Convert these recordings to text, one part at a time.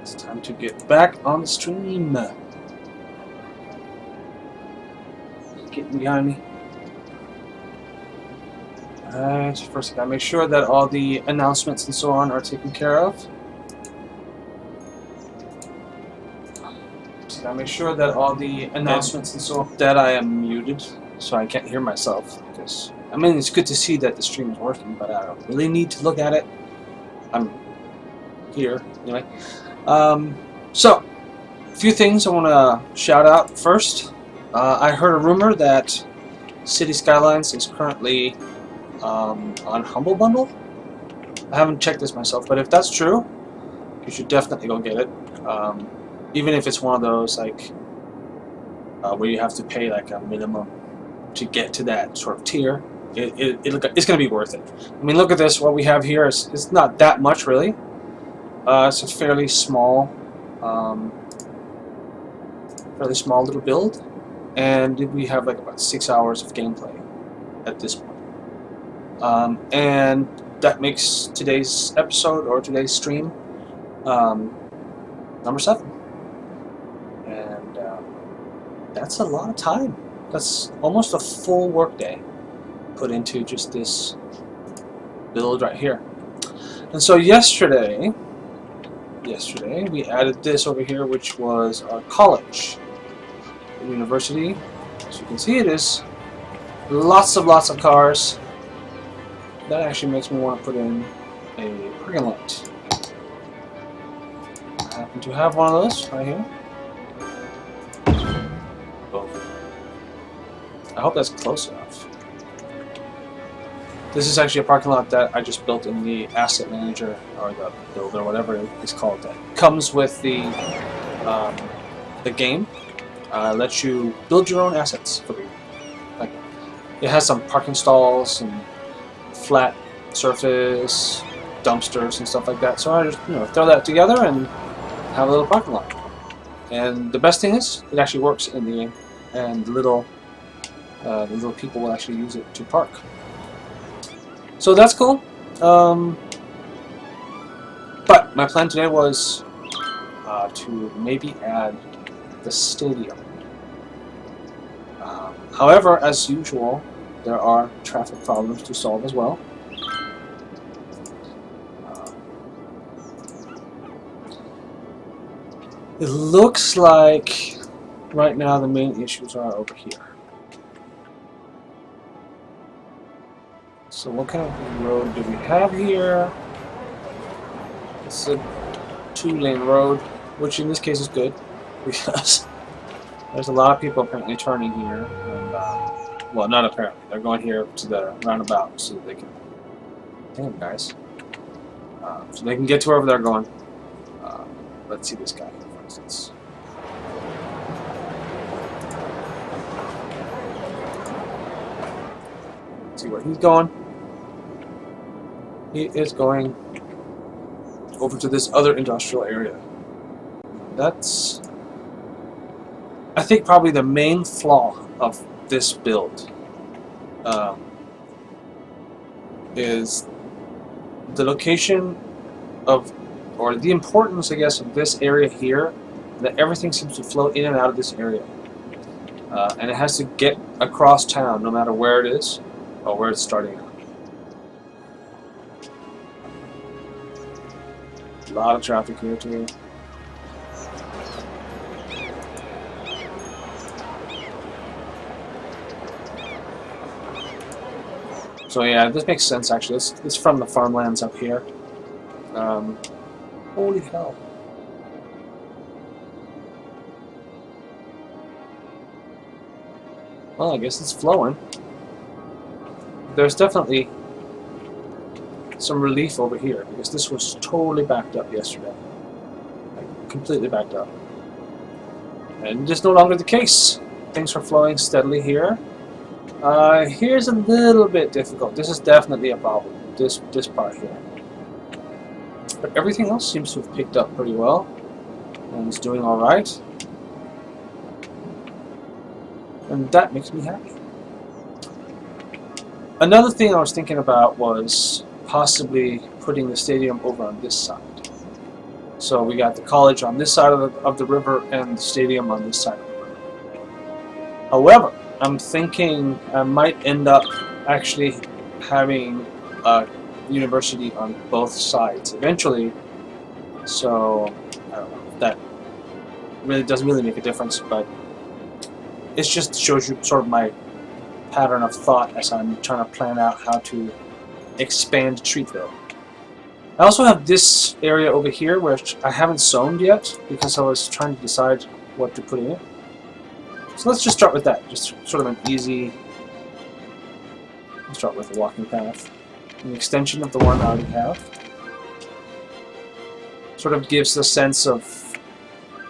It's time to get back on the stream. Getting behind me. Alright, first I gotta make sure that all the announcements and so on are taken care of. Just gotta make sure that all the announcements and so on, that I am muted so I can't hear myself. Because, I mean, it's good to see that the stream is working, but I don't really need to look at it. I'm here, anyway. So, a few things I want to shout out first. I heard a rumor that City Skylines is currently on Humble Bundle. I haven't checked this myself, but if that's true, you should definitely go get it. Even if it's one of those like where you have to pay like a minimum to get to that sort of tier, it's going to be worth it. I mean, look at this. What we have here is it's not that much really. It's a fairly small little build, and we have like about 6 hours of gameplay at this point. And that makes today's episode or today's stream number 7. And that's a lot of time. That's almost a full workday put into just this build right here. And so yesterday we added this over here, which was our college, the university. As you can see, it is lots of cars. That actually makes me want to put in a parking lot. I happen to have one of those right here. Boom. I hope that's close enough. This is actually a parking lot that I just built in the asset manager, or the builder, whatever it's called. That comes with the game. Lets you build your own assets for you. Like, it has some parking stalls and flat surface, dumpsters and stuff like that. So I just throw that together and have a little parking lot. And the best thing is, it actually works in the game, and the little people will actually use it to park. So that's cool. But my plan today was to maybe add the stadium. However, as usual, there are traffic problems to solve as well. It looks like right now the main issues are over here. So what kind of road do we have here? It's a 2-lane road, which in this case is good because there's a lot of people apparently turning here. And, well, not apparently. They're going here to the roundabout so that they can... Damn, guys. So they can get to wherever they're going. Let's see this guy here, for instance. Let's see where he's going. He is going over to this other industrial area. That's, I think, probably the main flaw of this build. Is the location of, or the importance, I guess, of this area here, that everything seems to flow in and out of this area. And it has to get across town no matter where it is or where it's starting out. A lot of traffic here too. So yeah, this makes sense actually. It's from the farmlands up here. Holy hell. Well, I guess it's flowing. There's definitely some relief over here because this was totally backed up yesterday. Like, completely backed up. And just no longer the case. Things are flowing steadily here. Here's a little bit difficult. This is definitely a problem. This part here. But everything else seems to have picked up pretty well. And is doing alright. And that makes me happy. Another thing I was thinking about was possibly putting the stadium over on this side. So we got the college on this side of the river and the stadium on this side of the river. However, I'm thinking I might end up actually having a university on both sides eventually. So I don't know, that really doesn't really make a difference, but it just shows you sort of my pattern of thought as I'm trying to plan out how to expand Treatville. I also have this area over here which I haven't zoned yet because I was trying to decide what to put in it. So let's just start with that. Just sort of an easy... Let's start with a walking path. An extension of the one I already have. Sort of gives a sense of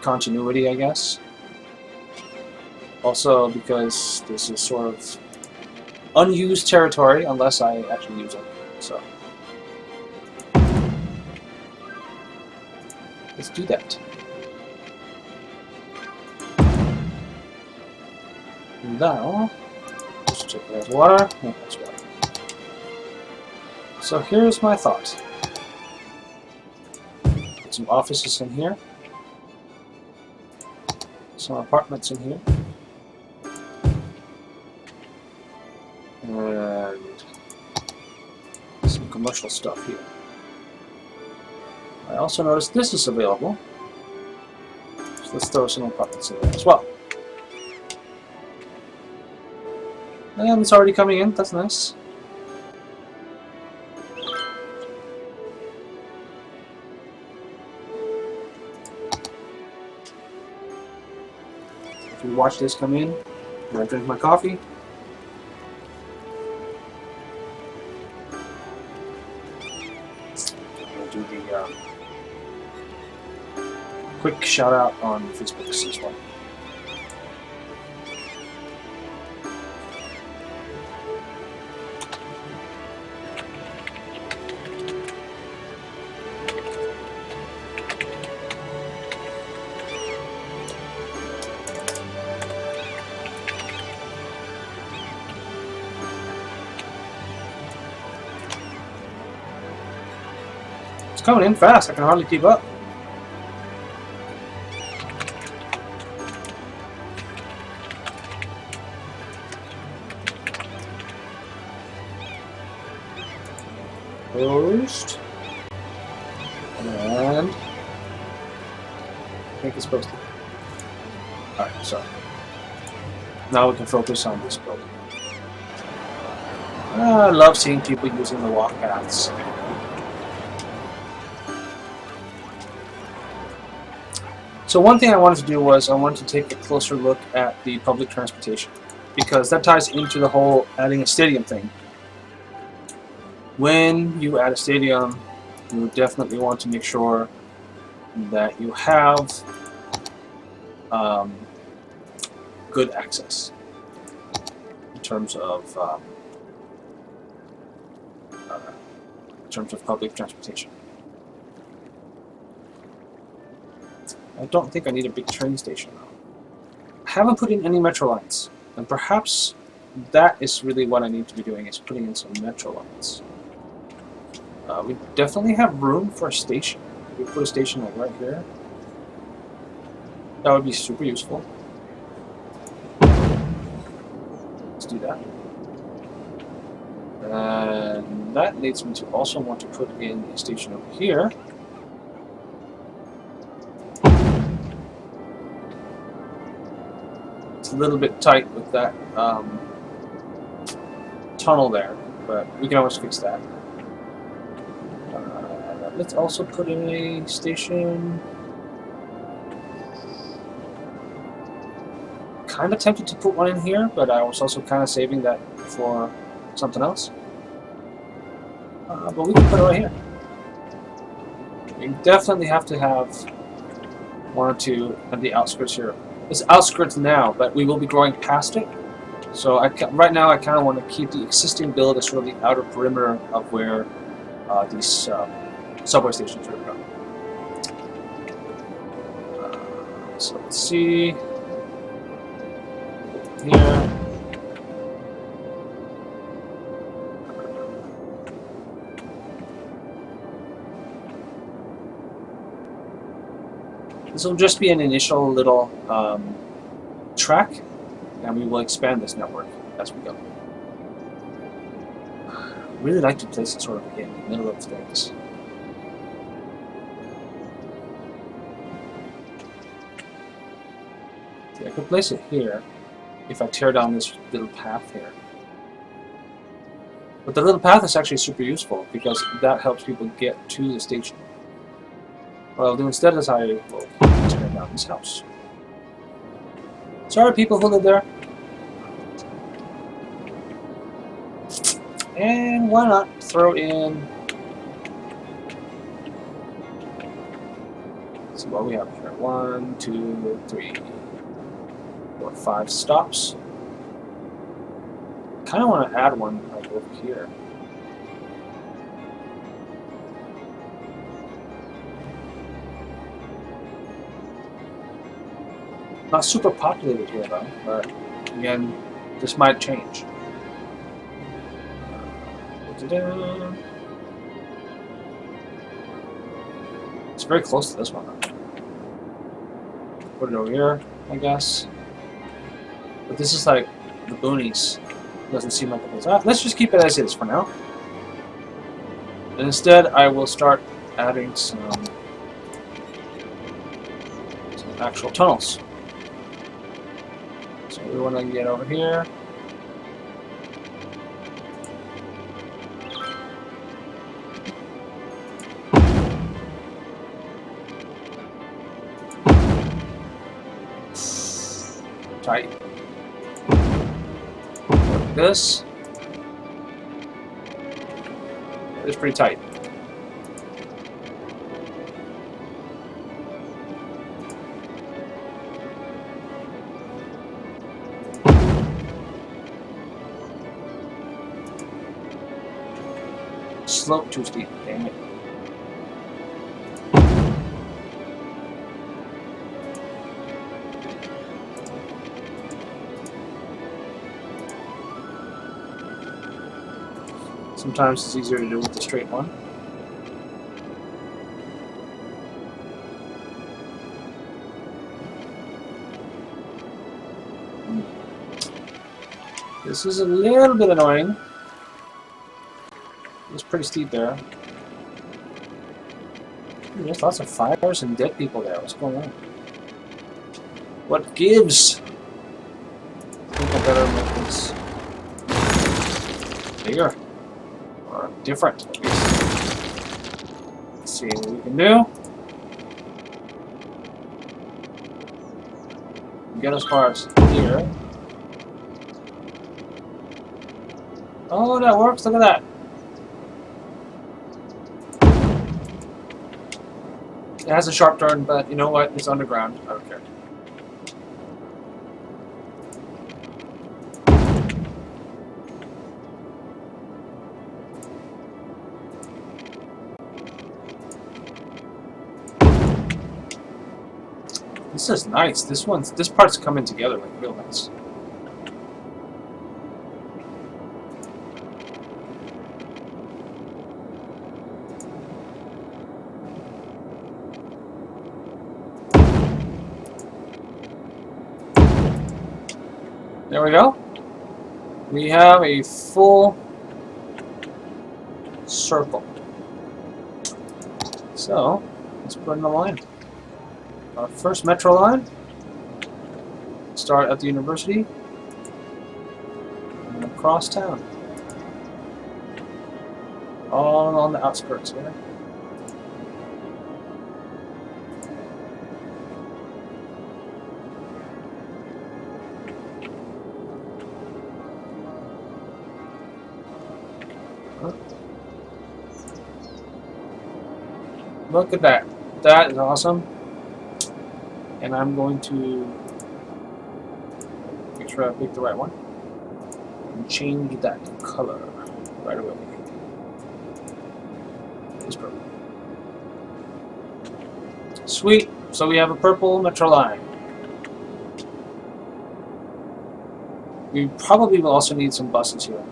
continuity, I guess. Also because this is sort of unused territory unless I actually use it. So let's do that. Now, let's check if there's water. No, there's water. So here's my thought. Put some offices in here. Some apartments in here. And some commercial stuff here. I also noticed this is available. So let's throw some apartments in there as well. And it's already coming in, that's nice. If you watch this come in, I drink my coffee. I'll do the quick shout out on Facebook as well. It's coming in fast, I can hardly keep up. Closed. And I think it's supposed to. Alright, so now we can focus on this building. I love seeing people using the walk paths. So one thing I wanted to do was I wanted to take a closer look at the public transportation because that ties into the whole adding a stadium thing. When you add a stadium, you definitely want to make sure that you have good access in terms of public transportation. I don't think I need a big train station though. I haven't put in any metro lines, and perhaps that is really what I need to be doing, is putting in some metro lines. We definitely have room for a station. We put a station like right here. That would be super useful. Let's do that. And that leads me to also want to put in a station over here. It's a little bit tight with that tunnel there, but we can always fix that. Let's also put in a station. Kind of tempted to put one in here, but I was also kind of saving that for something else. But we can put it right here. We definitely have to have one or two at the outskirts here. It's outskirts now, but we will be growing past it. So right now I kind of want to keep the existing build as sort of the outer perimeter of where these subway stations are going. So let's see. Here. This will just be an initial little track, and we will expand this network as we go. I really like to place it sort of in the middle of things. See, I could place it here if I tear down this little path here. But the little path is actually super useful because that helps people get to the station. What I'll do instead is I will tear down this house. Sorry, people who live there. And why not throw in... Let's see what we have here. 1, 2, 3, 4, 5 stops. I kind of want to add one like over here. Not super populated here though, but again, this might change. It's very close to this one. Put it over here, I guess. But this is like the boonies. Doesn't seem like a place. Let's just keep it as is for now. And instead, I will start adding some actual tunnels. So we want to get over here. Tight. Like this. It's pretty tight. Slope too steep, damn it. Sometimes it's easier to do with the straight one. This is a little bit annoying. It's pretty steep there. Ooh, there's lots of fires and dead people there. What's going on? What gives? I think I better make this bigger. Or different, at least. Let's see what we can do. Get as far as here. Oh, that works. Look at that. It has a sharp turn, but you know what? It's underground. I don't care. This is nice. This part's coming together like real nice. There we go. We have a full circle. So, let's put in a line. Our first metro line. Start at the university. And across town. All along the outskirts here. Look at that. That is awesome. And I'm going to make sure I pick the right one. And change that color right away. It's purple. Sweet. So we have a purple metro line. We probably will also need some buses here.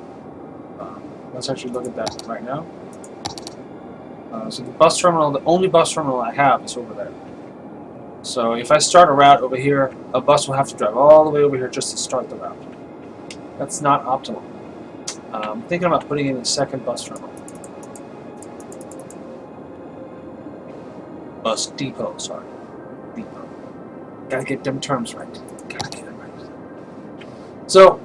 Let's actually look at that right now. So the bus terminal, the only bus terminal I have is over there. So if I start a route over here, a bus will have to drive all the way over here just to start the route. That's not optimal. I'm thinking about putting in a second bus terminal. Bus depot, sorry. Depot. Gotta get them terms right. Gotta get them right. So,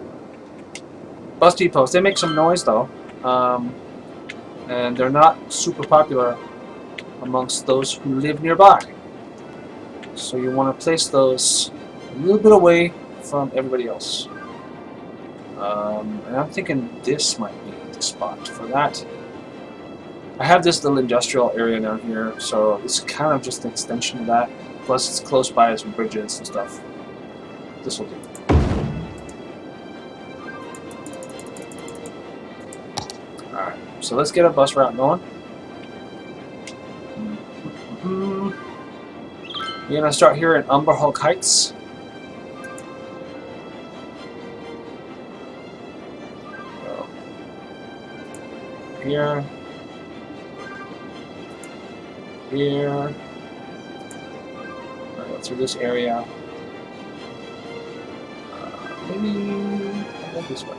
bus depots, they make some noise though. And they're not super popular amongst those who live nearby. So you want to place those a little bit away from everybody else. And I'm thinking this might be the spot for that. I have this little industrial area down here, so it's kind of just an extension of that. Plus it's close by some bridges and stuff. This will do. Alright, so let's get a bus route going. We're going to start here in Umberhulk Heights. So, here. Here. Go through this area. Maybe I'll go this way.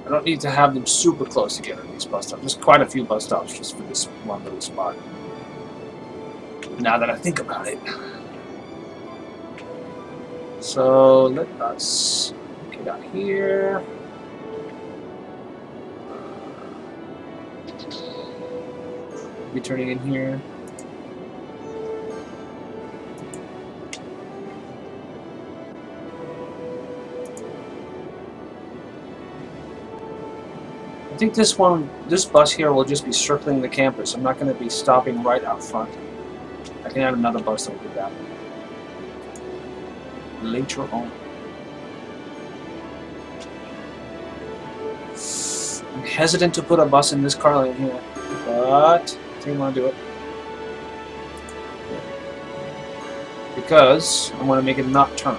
I don't need to have them super close together, these bus stops. There's quite a few bus stops just for this one little spot. Now that I think about it. So let us get out here. Be turning in here. I think this bus here will just be circling the campus. I'm not going to be stopping right out front. I can add another bus that will do that later on. I'm hesitant to put a bus in this car lane here, but I think I want to do it because I want to make it not turn.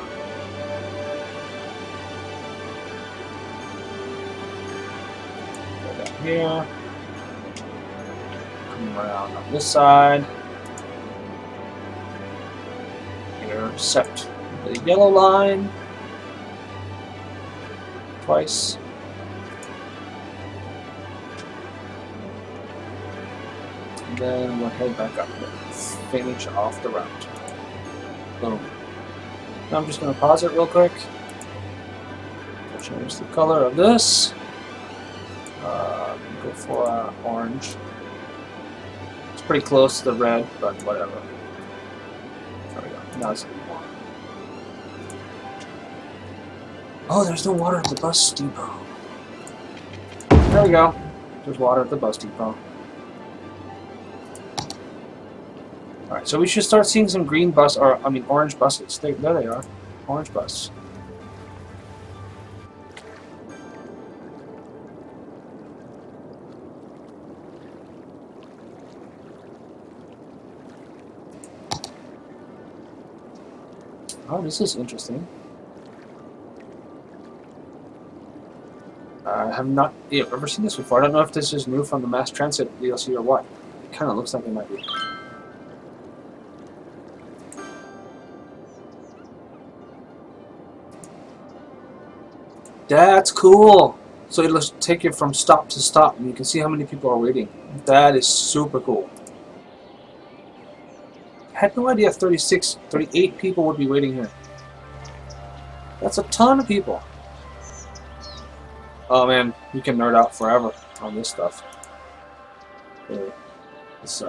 Here, come around on this side, intercept the yellow line twice, and then we'll head back up and finish off the route. Boom. Now I'm just going to pause it real quick. We'll change the color of this. Go for orange. It's pretty close to the red, but whatever. There we go. Now it's water. Oh, there's no water at the bus depot. There we go. There's water at the bus depot. Alright, so we should start seeing some green bus, or I mean orange buses. There they are. Orange bus. Oh, this is interesting. I have not ever seen this before. I don't know if this is new from the Mass Transit DLC or what. It kind of looks like it might be. That's cool! So it'll take you from stop to stop, and you can see how many people are waiting. That is super cool. I had no idea 38 people would be waiting here. That's a ton of people. Oh man, you can nerd out forever on this stuff. Really. It's,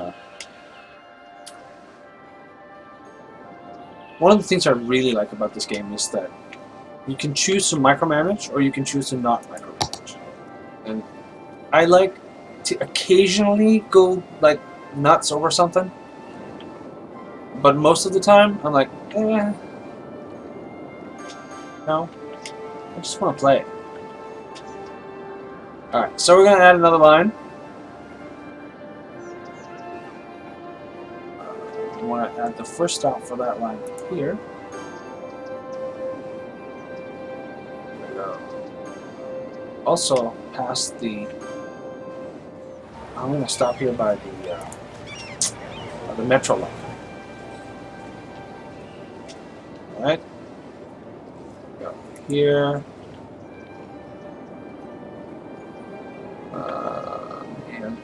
one of the things I really like about this game is that you can choose to micromanage or you can choose to not micromanage. And I like to occasionally go like nuts over something. But most of the time, I'm like, eh. No. I just want to play. Alright, so we're going to add another line. We want to add the first stop for that line here. There we go. also past the. I'm gonna stop here by the metro line. All right. Go here. Man.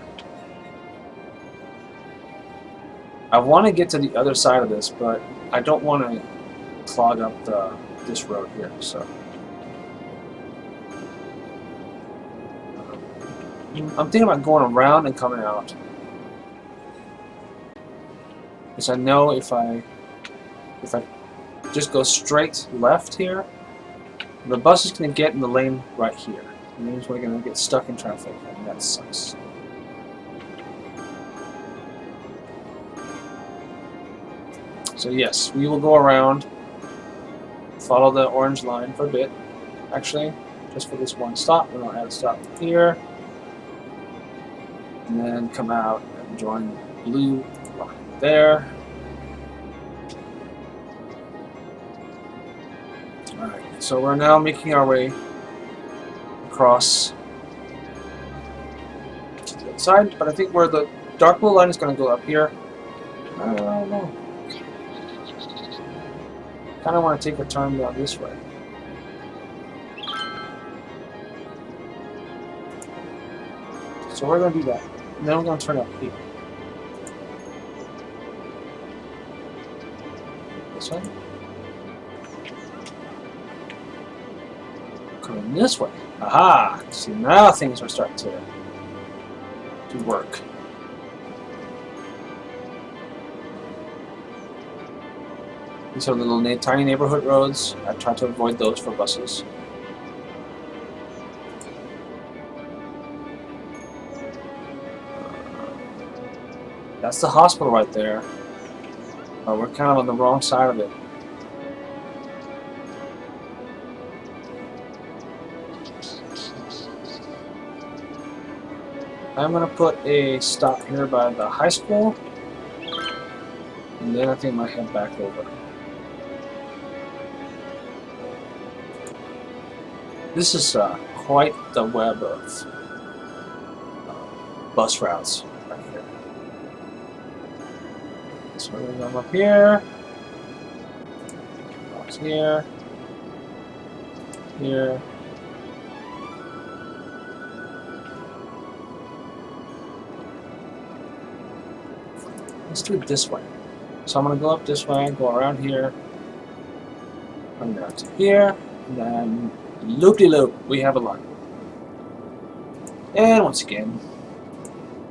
I want to get to the other side of this, but I don't want to clog up this road here. So I'm thinking about going around and coming out, because I know if I just go straight left here, the bus is going to get in the lane right here. And means we're going to get stuck in traffic, and that sucks. So yes, we will go around, follow the orange line for a bit. Actually, just for this one stop, and I'll add a stop here. And then come out and join the blue line there. Alright, so we're now making our way across to the other side, but I think where the dark blue line is going to go up here. I don't know. Kind of want to take a turn down this way. So we're going to do that. And then we're going to turn up here. This way. Coming this way. Aha! See, now things are starting to work. These are little tiny neighborhood roads. I try to avoid those for buses. That's the hospital right there. We're kind of on the wrong side of it. I'm going to put a stop here by the high school. And then I think I might head back over. This is quite the web of bus routes right here. So we're going to come up here, across here, here. Let's do it this way. So I'm going to go up this way, go around here, come down to here, and then loop-de-loop, we have a line. And once again,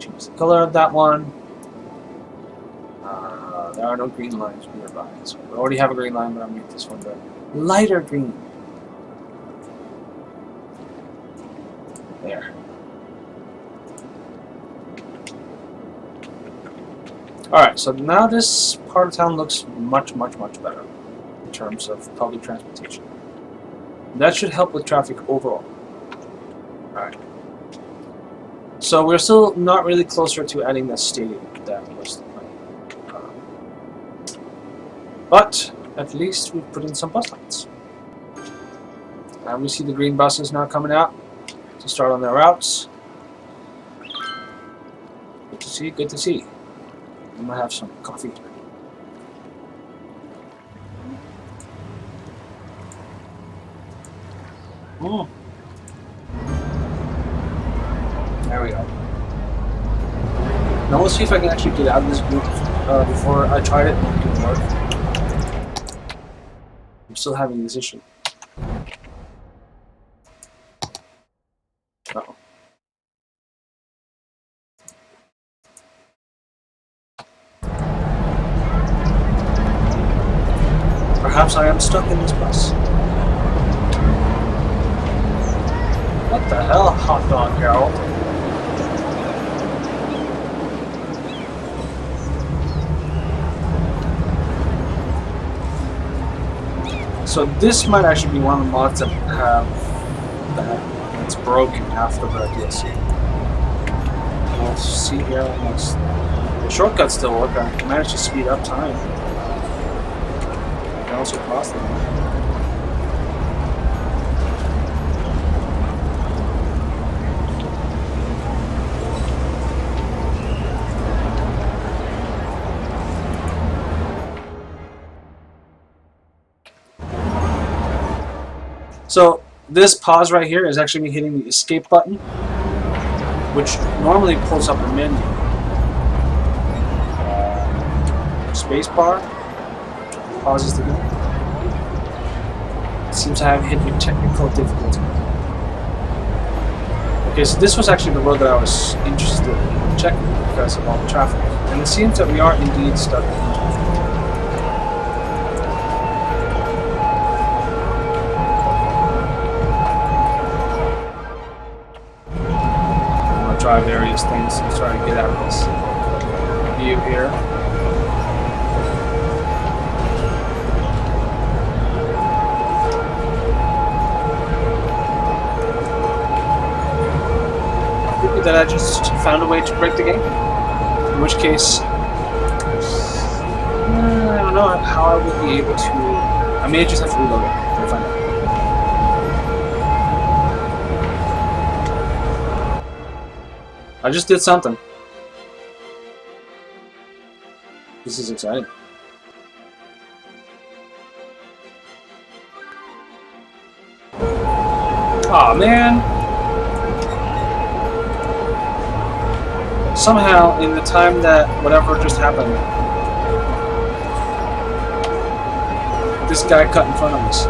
choose the color of that one. There are no green lines nearby, so we already have a green line, but I'll make this one the lighter green. There. Alright, so now this part of town looks much, much, much better in terms of public transportation. That should help with traffic overall. Alright. So we're still not really closer to adding that stadium that was the plan. But at least we've put in some bus lines. And we see the green buses now coming out to start on their routes. Good to see, good to see. I'm gonna have some coffee. There we go. Now let's see if I can actually get out of this group before I tried it and it didn't work. I'm still having this issue. Uh-oh. Perhaps I am stuck in this bus. What the hell, hot dog Harold? So this might actually be one of the mods that have that's broken after the DLC. We'll see here once the shortcuts still work. I managed to speed up time. And also cost them. So this pause right here is actually me hitting the escape button, which normally pulls up a menu. Space bar pauses the game. It seems I have hit a technical difficulty. Okay, so this was actually the road that I was interested in checking because of all the traffic. And it seems that we are indeed stuck in traffic. I'm going to try various things to try to get out of this view here. That I just found a way to break the game. In which case, I don't know how I would be able to. I may just have to reload it to find out. I just did something. This is exciting. Aw, man. Somehow, in the time that whatever just happened, this guy cut in front of us.